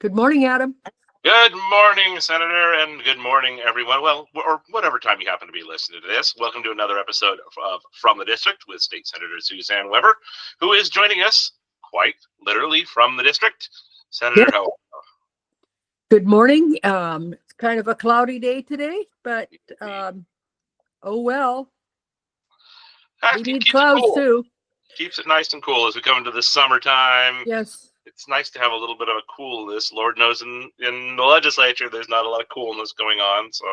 Good morning, Adam. Good morning, Senator, and good morning, everyone. Well, or whatever time you happen to be listening to this. Welcome to another episode of From the District with State Senator Suzanne Weber, who is joining us quite literally from the district. Senator, Yes. how? Good morning. It's kind of a cloudy day today, but oh well. We need Keeps it clouds cool. too. Keeps it nice and cool as we come into the summertime. Yes. It's nice to have a little bit of a coolness. Lord knows in the legislature, there's not a lot of coolness going on. So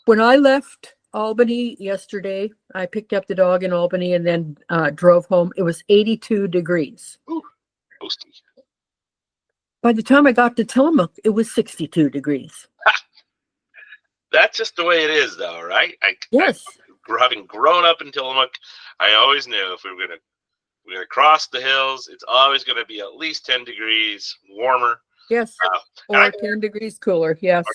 When I left Albany yesterday, I picked up the dog in Albany and then drove home. It was 82 degrees. Ooh, toasty. By the time I got to Tillamook, it was 62 degrees. That's just the way it is, though, right? Yes. Having grown up in Tillamook, I always knew if we were gonna cross the hills, it's always gonna be at least 10 degrees warmer. Yes. Or 10 degrees cooler. Yes.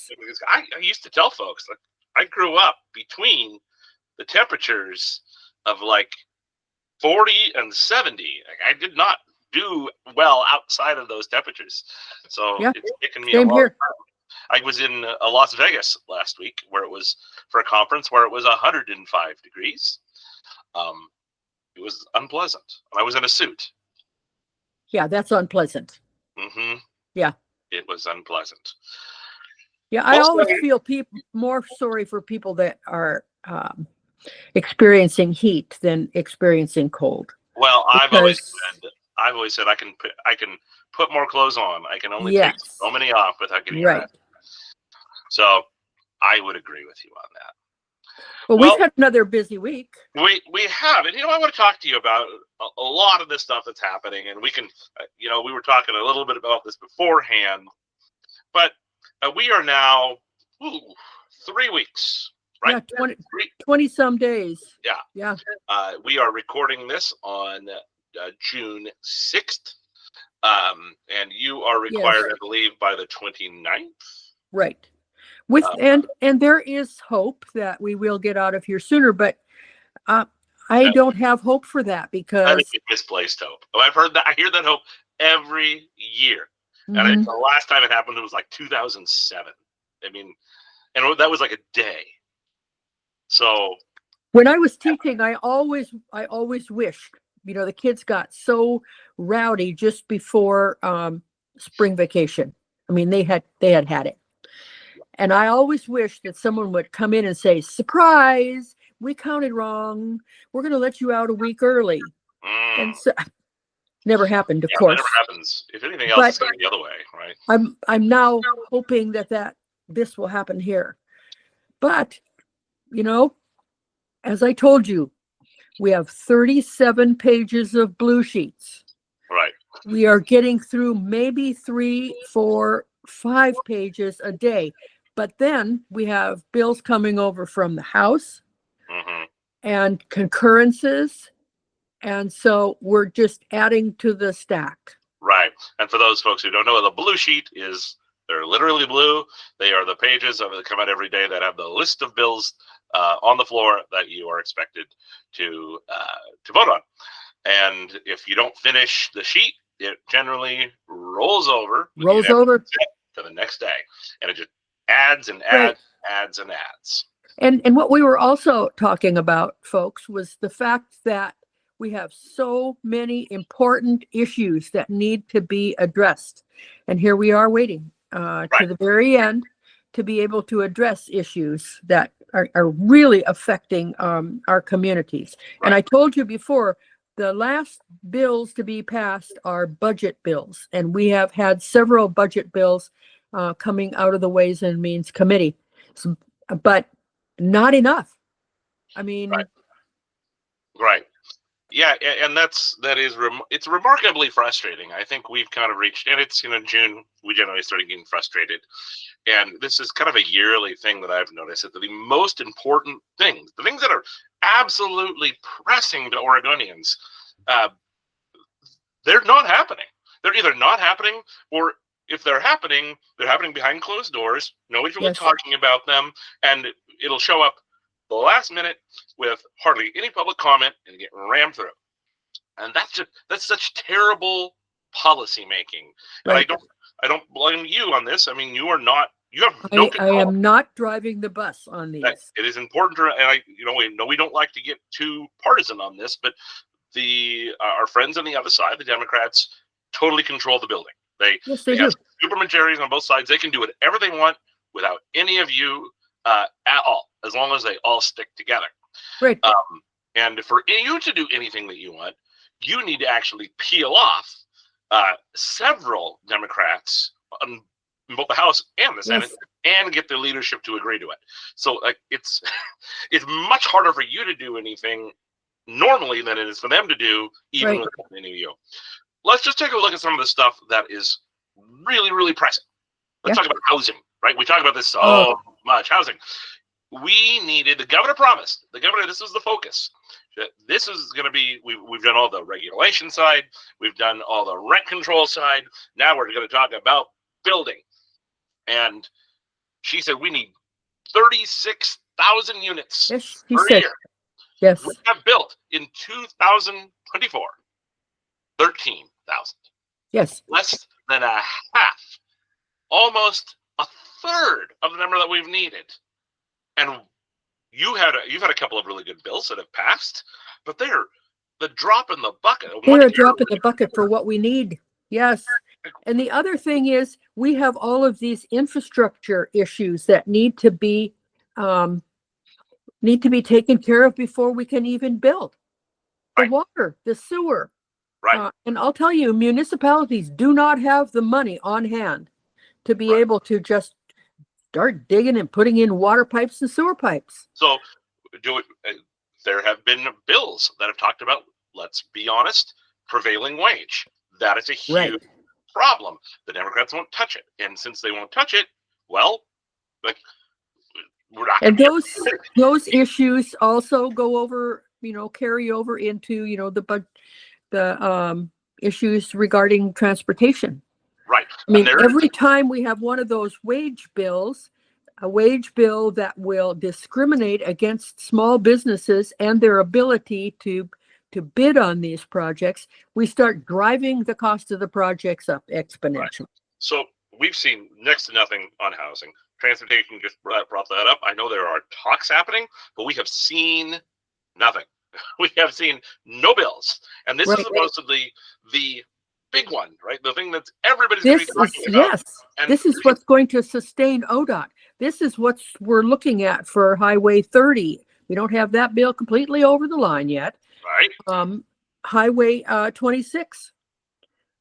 I used to tell folks, like, I grew up between the temperatures of like 40 and 70. Like, I did not do well outside of those temperatures. So Yeah. it's taken me Same a long here. time. I was in Las Vegas last week where it was for a conference where it was 105 degrees. It was unpleasant. I was in a suit. Yeah, that's unpleasant. Mm-hmm. Yeah. It was unpleasant. Yeah, I always feel more sorry for people that are experiencing heat than experiencing cold. Well, I've always said I can put more clothes on. I can only take so many off without getting right. So I would agree with you on that. Well, we've had another busy week. We have, and I want to talk to you about a lot of this stuff that's happening, and we can, we were talking a little bit about this beforehand, but we are now 3 weeks, right? Yeah, 20 some days. Yeah. Yeah. We are recording this on June 6th, and you are required, I believe, by the 29th. Right. And there is hope that we will get out of here sooner, but I don't have hope for that because I think it's misplaced hope. Oh, I've heard that. I hear that hope every year. Mm-hmm. And I think the last time it happened, it was like 2007. I mean, and that was like a day. So when I was teaching, I always wished, the kids got so rowdy just before spring vacation. I mean, they had it. And I always wish that someone would come in and say, surprise, we counted wrong. We're going to let you out a week early. And so never happened, of course. It never happens. If anything else, it's going the other way, right? I'm now hoping that this will happen here. But, as I told you, we have 37 pages of blue sheets. Right. We are getting through maybe 3, 4, 5 pages a day. But then we have bills coming over from the House and concurrences. And so we're just adding to the stack. Right. And for those folks who don't know, the blue sheet is, they're literally blue. They are the pages that come out every day that have the list of bills on the floor that you are expected to vote on. And if you don't finish the sheet, it generally rolls over to the next day. And it just adds and adds and adds. And what we were also talking about, folks, was the fact that we have so many important issues that need to be addressed. And here we are waiting to the very end to be able to address issues that are really affecting our communities. Right. And I told you before, the last bills to be passed are budget bills. And we have had several budget bills coming out of the Ways and Means Committee, but not enough. I mean, right. Yeah, and it's remarkably frustrating. I think we've kind of reached, and it's June, we generally started getting frustrated. And this is kind of a yearly thing that I've noticed, that the most important things, the things that are absolutely pressing to Oregonians, they're not happening. They're either not happening, or if they're happening behind closed doors. Nobody's really talking about them, and it'll show up the last minute with hardly any public comment and get rammed through. And that's such terrible policy making. And I don't blame you on this. I mean, you have no I control. am not driving the bus on these. It is important to, and we don't like to get too partisan on this, but our friends on the other side, the Democrats, totally control the building. Yes, they they have do. super majorities on both sides. They can do whatever they want without any of you at all, as long as they all stick together. Right. And for you to do anything that you want, you need to actually peel off several Democrats in both the House and the Senate, and get their leadership to agree to it. So it's much harder for you to do anything normally than it is for them to do, even with any of you. Let's just take a look at some of the stuff that is really, really pressing. Let's talk about housing, right? We talk about this so much, housing. The governor promised, this is the focus. This is going to be, we've done all the regulation side, we've done all the rent control side, now we're going to talk about building. And she said we need 36,000 units per year. Yes. We have built in 2024 13,000. Yes. Less than a half, almost a third of the number that we've needed. And you've had a couple of really good bills that have passed, but they're the drop in the bucket. They're a drop in the bucket for what we need. Yes. And the other thing is, we have all of these infrastructure issues that need to be taken care of before we can even build. The water, the sewer. Right. And I'll tell you, municipalities do not have the money on hand to be able to just start digging and putting in water pipes and sewer pipes. So there have been bills that have talked about, let's be honest, prevailing wage. That is a huge problem. The Democrats won't touch it. And since they won't touch it, well, we're not. And those issues also go over, carry over into, the issues regarding transportation. Right. I mean, every time we have one of those wage bills, a wage bill that will discriminate against small businesses and their ability to bid on these projects, we start driving the cost of the projects up exponentially. So we've seen next to nothing on housing. Transportation just brought that up. I know there are talks happening, but we have seen nothing. We have seen no bills. And this is supposedly the big one, right? The thing that everybody's going to be talking about. Yes, this is what's going to sustain ODOT. This is what we're looking at for Highway 30. We don't have that bill completely over the line yet. Right. Highway 26.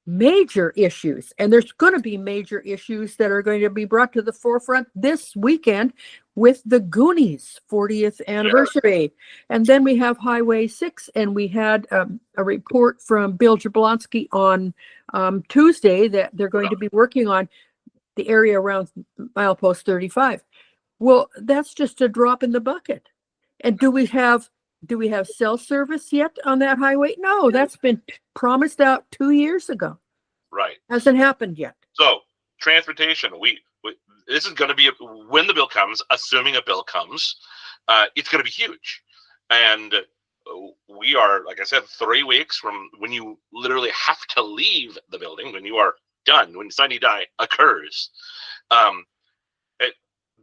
Major issues, and there's going to be major issues that are going to be brought to the forefront this weekend with the Goonies 40th anniversary. And then we have Highway 6, and we had a report from Bill Jablonski on Tuesday that they're going to be working on the area around milepost 35. Well, that's just a drop in the bucket. And do we have cell service yet on that highway? No, that's been promised out 2 years ago. Right. Hasn't happened yet. So transportation, this is going to be, when the bill comes, assuming a bill comes, it's going to be huge. And we are, like I said, 3 weeks from when you literally have to leave the building, when you are done, when sine die occurs.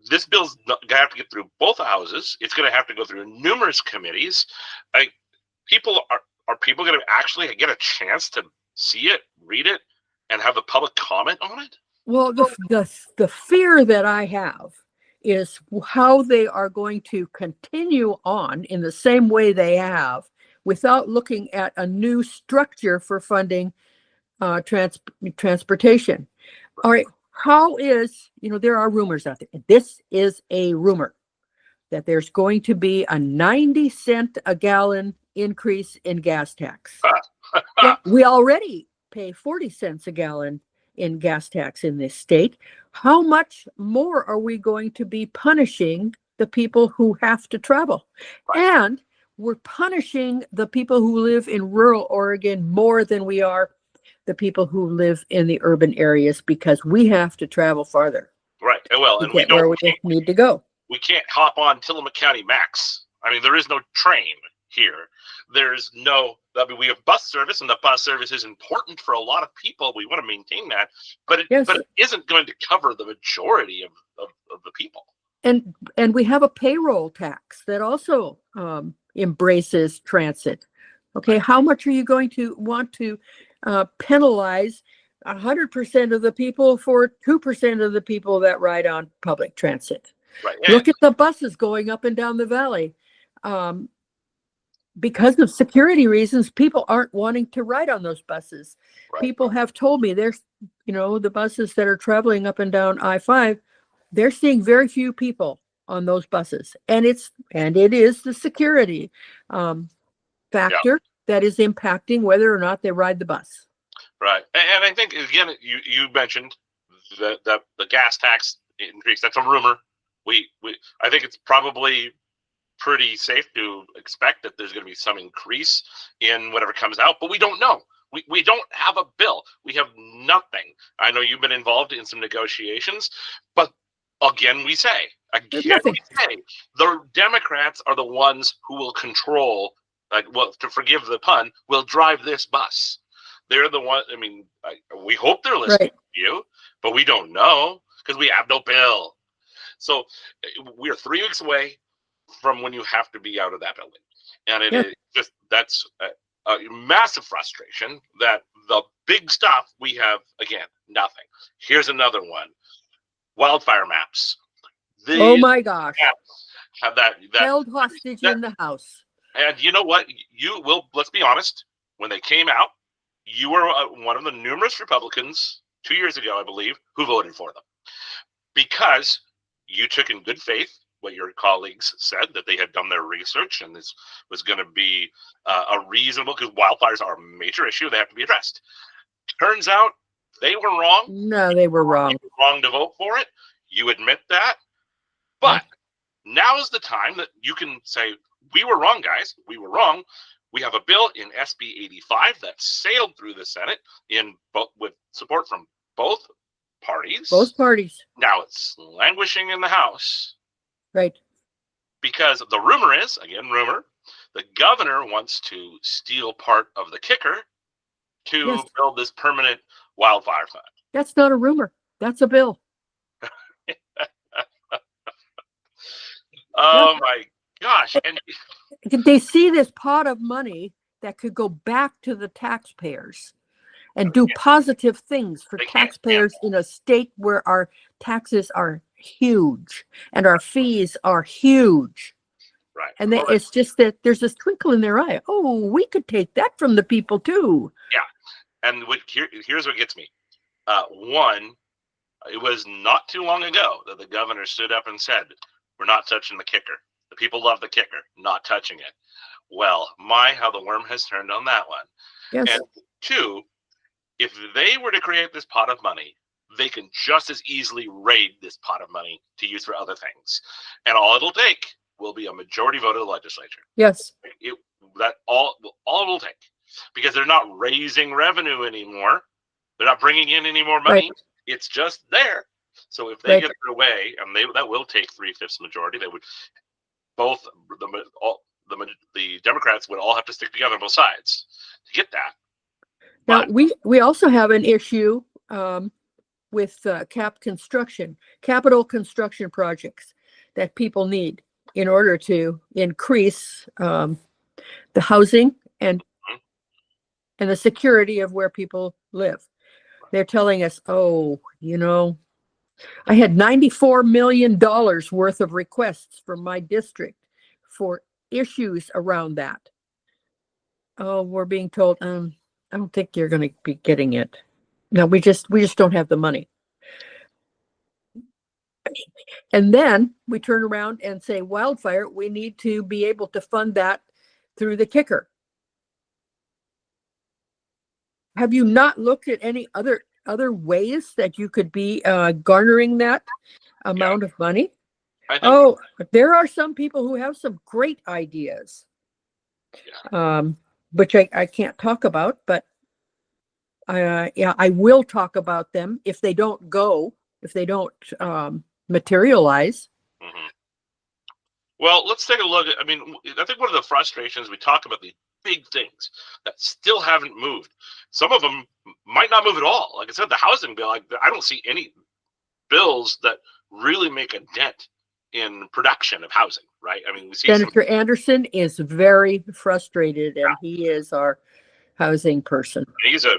This bill's going to have to get through both houses. It's going to have to go through numerous committees. Are people going to actually get a chance to see it, read it, and have the public comment on it? Well, the fear that I have is how they are going to continue on in the same way they have without looking at a new structure for funding transportation. All right. How is, there are rumors out there. This is a rumor that there's going to be a 90 cent a gallon increase in gas tax. We already pay 40 cents a gallon in gas tax in this state. How much more are we going to be punishing the people who have to travel? And we're punishing the people who live in rural Oregon more than we are the people who live in the urban areas, because we have to travel farther. Right. Well, and we need to go. We can't hop on Tillamook County Max. I mean, there is no train. here. There's no, I mean, we have bus service, and the bus service is important for a lot of people. We want to maintain that, but it isn't going to cover the majority of the people. And we have a payroll tax that also embraces transit. Okay, how much are you going to want to penalize 100% of the people for 2% of the people that ride on public transit? Right. Look at the buses going up and down the valley. Because of security reasons, people aren't wanting to ride on those buses. Right. People have told me there's, the buses that are traveling up and down I-5, they're seeing very few people on those buses. And it is the security factor that is impacting whether or not they ride the bus. Right. And I think, again, you mentioned the gas tax increase. That's a rumor. I think it's probably pretty safe to expect that there's going to be some increase in whatever comes out, but we don't know. We don't have a bill. We have nothing. I know you've been involved in some negotiations, but again, we say, the Democrats are the ones who will control, to forgive the pun, will drive this bus. They're the one. I mean, we hope they're listening to you, but we don't know because we have no bill. So we're 3 weeks away from when you have to be out of that building. And it is just, that's a massive frustration that the big stuff we have, again, nothing. Here's another one. Wildfire maps. Oh my gosh. Have that held hostage in the House. And you know what? Let's be honest, when they came out, you were one of the numerous Republicans 2 years ago, I believe, who voted for them. Because you took in good faith what your colleagues said, that they had done their research and this was going to be a reasonable, because wildfires are a major issue, they have to be addressed. Turns out they were wrong. No, they were wrong. They were wrong to vote for it. You admit that. But now is the time that you can say, we were wrong, guys. We were wrong. We have a bill in SB 85 that sailed through the Senate with support from both parties. Both parties. Now it's languishing in the House. Right. Because the rumor is, again, the governor wants to steal part of the kicker to build this permanent wildfire fund. That's not a rumor. That's a bill. Oh my gosh. And they see this pot of money that could go back to the taxpayers and do positive things for taxpayers in a state where our taxes are huge and our fees are huge. Right. And it's just that there's this twinkle in their eye. Oh, we could take that from the people too. Yeah. And here's what gets me. One, it was not too long ago that the governor stood up and said, we're not touching the kicker. The people love the kicker, not touching it. Well, how the worm has turned on that one. Yes. And two, if they were to create this pot of money, they can just as easily raid this pot of money to use for other things. And all it'll take will be a majority vote of the legislature. Yes. All it'll take. Because they're not raising revenue anymore. They're not bringing in any more money. Right. It's just there. So if they get their way, and that will take 3/5 majority, they would the Democrats would all have to stick together on both sides to get that. Now we also have an issue with capital construction projects that people need in order to increase the housing and the security of where people live. They're telling us, I had $94 million worth of requests from my district for issues around that. Oh, we're being told, I don't think you're going to be getting it. No, we just don't have the money. And then we turn around and say, wildfire, we need to be able to fund that through the kicker. Have you not looked at any other ways that you could be garnering that amount of money? There are some people who have some great ideas, which I can't talk about, but I will talk about them if they don't materialize. Mm-hmm. Well, let's take a look at, I mean, I think one of the frustrations, we talk about these big things that still haven't moved. Some of them might not move at all. Like I said, the housing bill, I don't see any bills that really make a dent in production of housing, right? I mean, we see some, Senator Anderson is very frustrated, and he is our housing person. he is a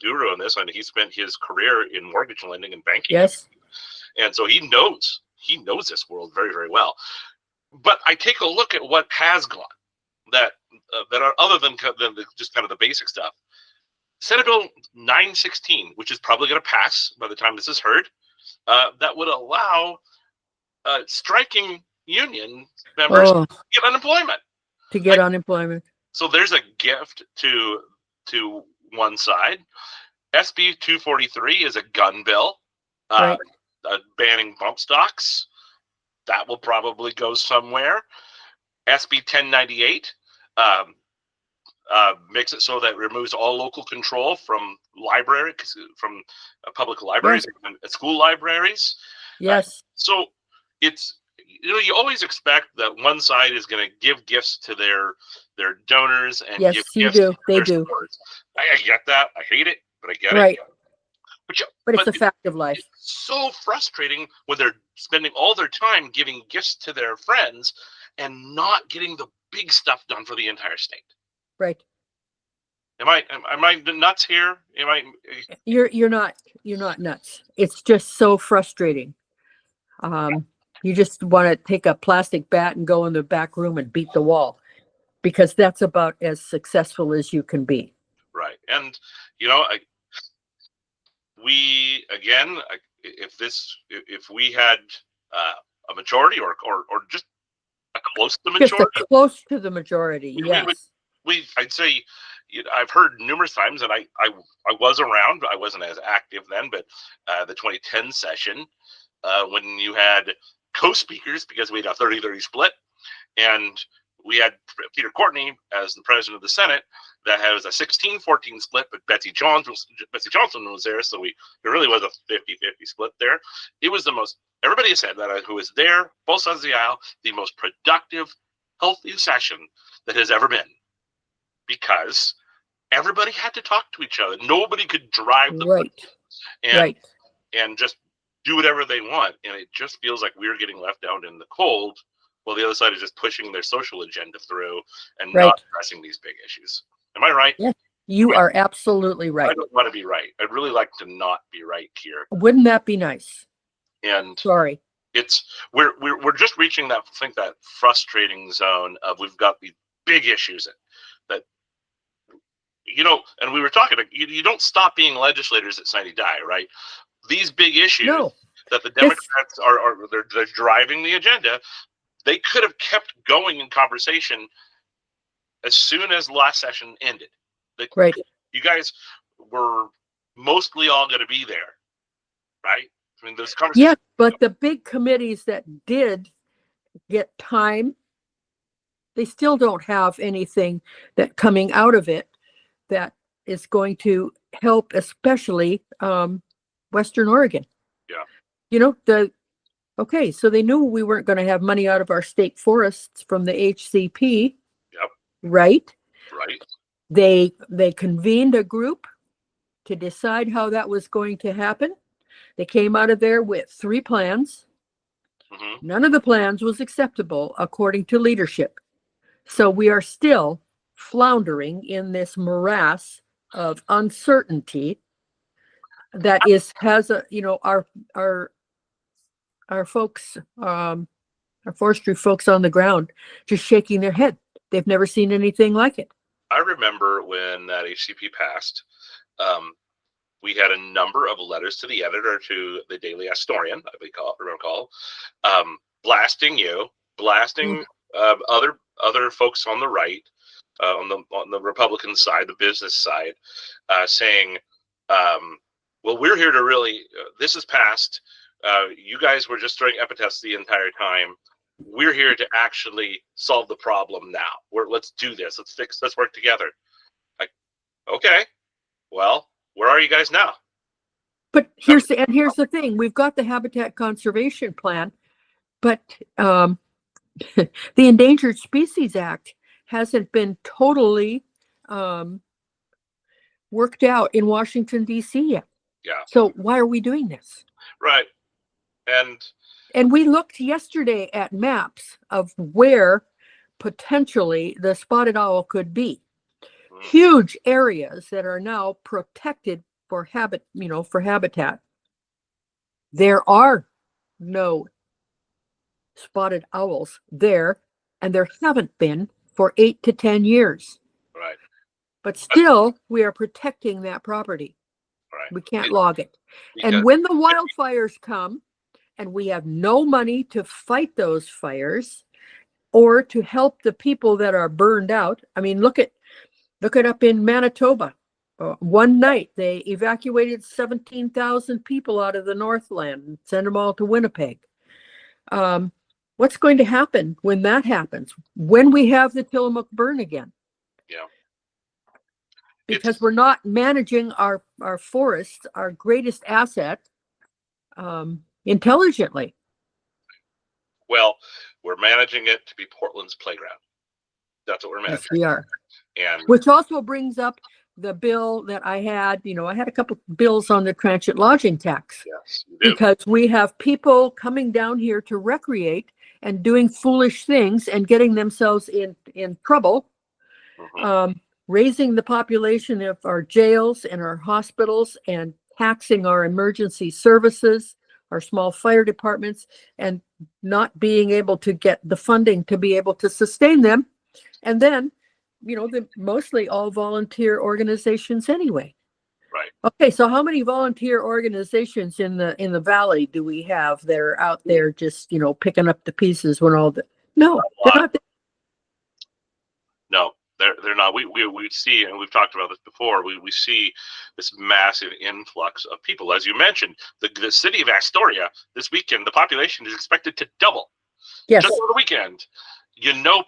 guru in this, and he spent his career in mortgage lending and banking. Yes. And so he knows this world very, very well. But I take a look at what has gone that are other than just kind of the basic stuff. Senate Bill 916, which is probably going to pass by the time this is heard, that would allow striking union members to get unemployment. So there's a gift to one side. SB 243 is a gun bill, Right. Banning bump stocks. That will probably go somewhere. SB 1098 makes it so that it removes all local control from public libraries and school libraries. Yes. So it's, you always expect that one side is going to give gifts to their donors and Yes, give you gifts do. to They their do. supporters. I get that. I hate it, but I get Right. it. But it's a fact of life. It's so frustrating when they're spending all their time giving gifts to their friends and not getting the big stuff done for the entire state. Right. Am I nuts here? You're not nuts. It's just so frustrating. You just want to take a plastic bat and go in the back room and beat the wall, because that's about as successful as you can be. Right. And if we had a majority or just a close to the majority, just close to the majority, yes. I'd say, I've heard numerous times, and I was around, but I wasn't as active then, but the 2010 session, when you had co-speakers, because we had a 30-30 split, and we had Peter Courtney as the president of the Senate, that has a 16-14 split, but Betsy Johnson was there, so it really was a 50-50 split there. It was the most, everybody has said that who was there, both sides of the aisle, the most productive, healthy session that has ever been, because everybody had to talk to each other. Nobody could drive the and just do whatever they want, and it just feels like we're getting left out in the cold, while the other side is just pushing their social agenda through and not addressing these big issues. Am I right? Yeah, you are absolutely right. I don't want to be right. I'd really like to not be right here. Wouldn't that be nice? And sorry, we're just reaching that frustrating zone of, we've got these big issues that and we were talking, you don't stop being legislators at Sine Die, right? These big issues that the Democrats they're driving the agenda, they could have kept going in conversation as soon as last session ended. You guys were mostly all going to be there, right? I mean, those conversations. Yeah, but the big committees that did get time, they still don't have anything that coming out of it that is going to help, especially Western Oregon. Yeah. So they knew we weren't going to have money out of our state forests from the HCP. Yep. Right. Right. They convened a group to decide how that was going to happen. They came out of there with 3 plans. Mm-hmm. None of the plans was acceptable according to leadership. So we are still floundering in this morass of uncertainty that has our folks, our forestry folks on the ground just shaking their head. They've never seen anything like it. I remember when that HCP passed, we had a number of letters to the editor, to the Daily Astorian, I recall, blasting other folks on the right, on the Republican side, the business side, saying, well, we're here to really, this is passed. You guys were just throwing epithets the entire time. We're here to actually solve the problem now. Let's do this. Let's work together. Okay, well, where are you guys now? But here's the thing. We've got the Habitat Conservation Plan, but the Endangered Species Act hasn't been totally worked out in Washington, D.C. yet. Yeah. So why are we doing this? Right. And we looked yesterday at maps of where potentially the spotted owl could be. Huge areas that are now protected for habitat. There are no spotted owls there, and there haven't been for 8 to 10 years. Right. But still, we are protecting that property. Right. We can't log it. And when the wildfires come, and we have no money to fight those fires or to help the people that are burned out. I mean, look it up in Manitoba. One night they evacuated 17,000 people out of the Northland and sent them all to Winnipeg. What's going to happen when that happens? When we have the Tillamook burn again? Yeah. Because we're not managing our forests, our greatest asset, intelligently. Well, we're managing it to be Portland's playground. That's what we're managing. Yes, we are. And which also brings up the bill that I had. I had a couple bills on the transit lodging tax. Yes, you do. Because we have people coming down here to recreate and doing foolish things and getting themselves in trouble, raising the population of our jails and our hospitals and taxing our emergency services, our small fire departments, and not being able to get the funding to be able to sustain them. And then, they're mostly all volunteer organizations anyway. Right. Okay, so how many volunteer organizations in the valley do we have that are out there just, picking up the pieces when all the no, they're not. No, they're not. We see, and we've talked about this before, we see this massive influx of people. As you mentioned, the city of Astoria this weekend, the population is expected to double. Yes. Just over the weekend.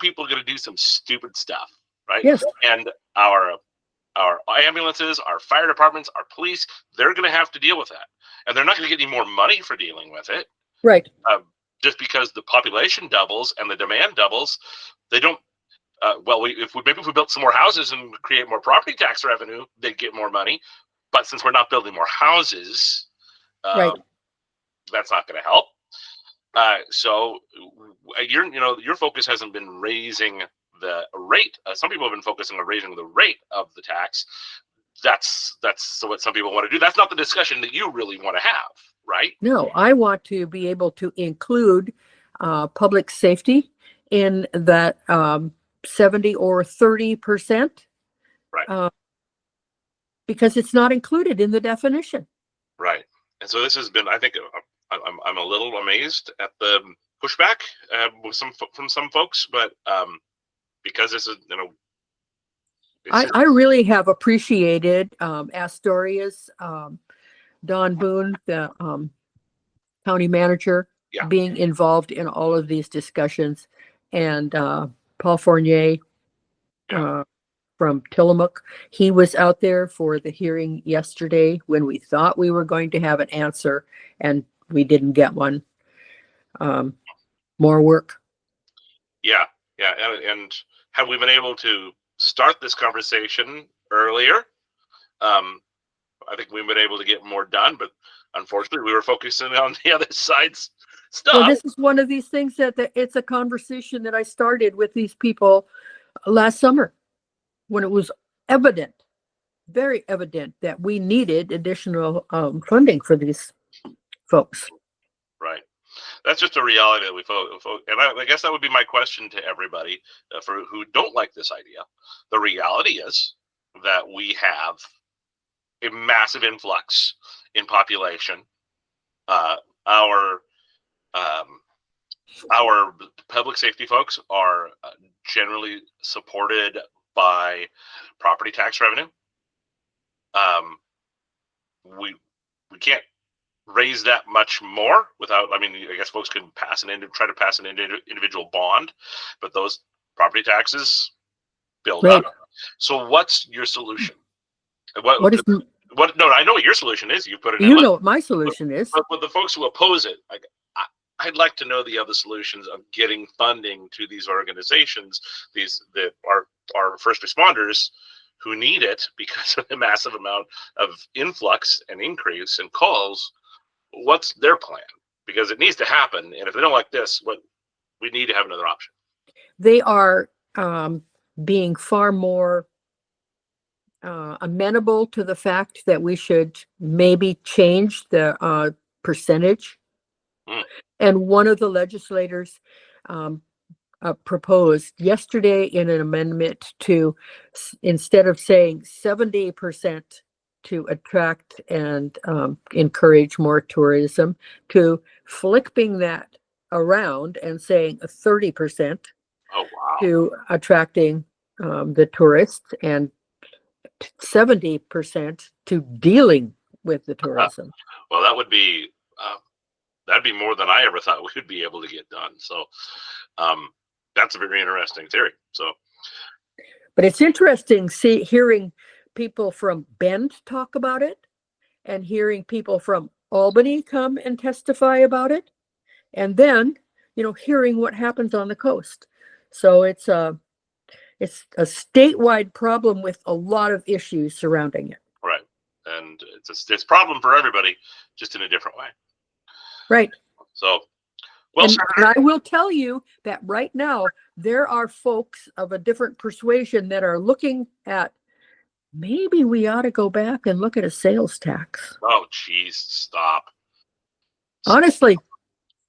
People are going to do some stupid stuff, right? Yes. And our ambulances, our fire departments, our police, they're going to have to deal with that. And they're not going to get any more money for dealing with it. Right. Just because the population doubles and the demand doubles, they don't. If we built some more houses and create more property tax revenue, they'd get more money. But since we're not building more houses, right, that's not going to help. So your focus hasn't been raising the rate. Some people have been focusing on raising the rate of the tax. That's what some people want to do. That's not the discussion that you really want to have, right? No, I want to be able to include public safety in that 70 or 30%, right? Because it's not included in the definition. Right. And so this has been, I think, I'm a little amazed at the pushback from some folks, but because this is, I really have appreciated Astoria's Don Boone, the county manager, being involved in all of these discussions, and Paul Fournier from Tillamook. He was out there for the hearing yesterday when we thought we were going to have an answer, and we didn't get one. More work. Yeah. And have we been able to start this conversation earlier? I think we've been able to get more done, but unfortunately we were focusing on the other side's stuff. Well, this is one of these things that it's a conversation that I started with these people last summer when it was evident, very evident, that we needed additional funding for these folks. Right. That's just a reality that we and I guess that would be my question to everybody for who don't like this idea. The reality is that we have a massive influx in population. Our public safety folks are generally supported by property tax revenue. We can't raise that much more without, I guess folks can try to pass an individual bond, but those property taxes build up. So what's your solution? No, I know what your solution is. You put it in. You know what my solution is. But the folks who oppose it, I'd like to know the other solutions of getting funding to these organizations, these that are first responders who need it because of the massive amount of influx and increase in calls. What's their plan? Because it needs to happen, and if they don't like this, what we need to have another option. They are being far more amenable to the fact that we should maybe change the percentage. And one of the legislators proposed yesterday in an amendment to, instead of saying 70% to attract and encourage more tourism, to flipping that around and saying 30% to attracting the tourists and 70% to dealing with the tourism. Well, that'd be more than I ever thought we would be able to get done. So that's a very interesting theory. So, but it's interesting hearing people from Bend talk about it, and hearing people from Albany come and testify about it, and then hearing what happens on the coast. So it's a statewide problem with a lot of issues surrounding it. Right, and it's a problem for everybody, just in a different way. Right. So, well, and I will tell you that right now there are folks of a different persuasion that are looking at, maybe we ought to go back and look at a sales tax. Oh, geez, stop. Honestly,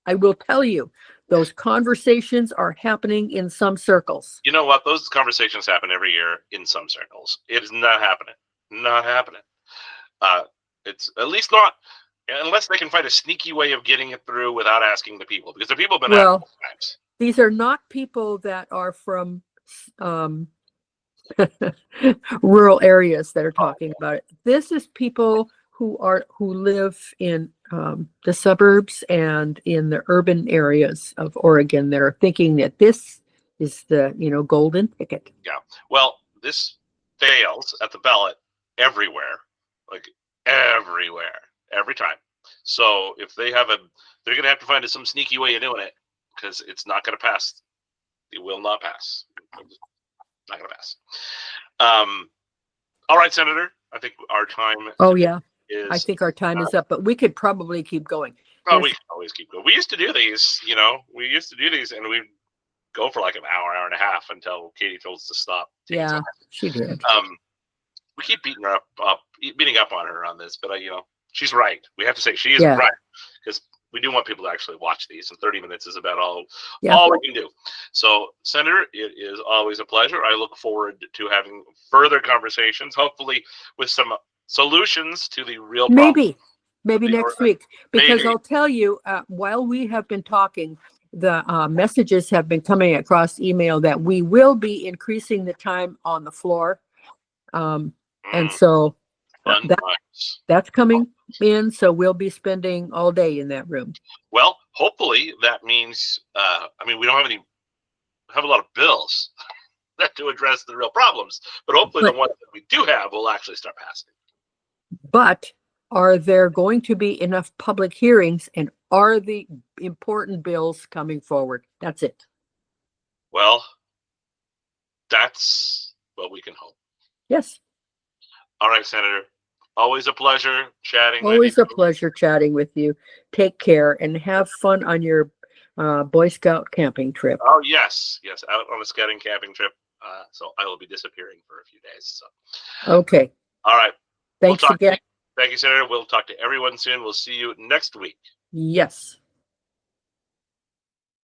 I will tell you, those conversations are happening in some circles. You know what? Those conversations happen every year in some circles. It is not happening. Not happening. It's at least not, unless they can find a sneaky way of getting it through without asking the people, because the people have been asking times. These are not people that are from rural areas that are talking about it. This is people who live in the suburbs and in the urban areas of Oregon that are thinking that this is the golden ticket. Yeah. Well, this fails at the ballot everywhere, like everywhere, every time. So if they're going to have to find some sneaky way of doing it, because it's not going to pass. It will not pass. Not going to pass. All right, Senator. I think our time. Oh yeah. I think our time is up, but we could probably keep going. Oh, we can always keep going. We used to do these, and we'd go for like an hour and a half until Katie told us to stop. Yeah, she did. We keep beating up on her on this, but she's right. We have to say she is right, because we do want people to actually watch these, and 30 minutes is about all we can do. So, Senator, it is always a pleasure. I look forward to having further conversations, hopefully with some solutions to the real problem. Maybe next week, because I'll tell you, while we have been talking, the messages have been coming across email that we will be increasing the time on the floor. And so that's coming in. So we'll be spending all day in that room. Well, hopefully that means, we don't have a lot of bills to address the real problems, but hopefully the ones that we do have will actually start passing. But are there going to be enough public hearings, and are the important bills coming forward? That's it. Well, that's what we can hope. Yes. All right, Senator. Always a pleasure chatting with you. Always a pleasure chatting with you. Take care and have fun on your Boy Scout camping trip. Oh, yes. Yes, out on a scouting camping trip. So I will be disappearing for a few days. So. Okay. All right. Thanks again. Thank you, Senator. We'll talk to everyone soon. We'll see you next week. Yes.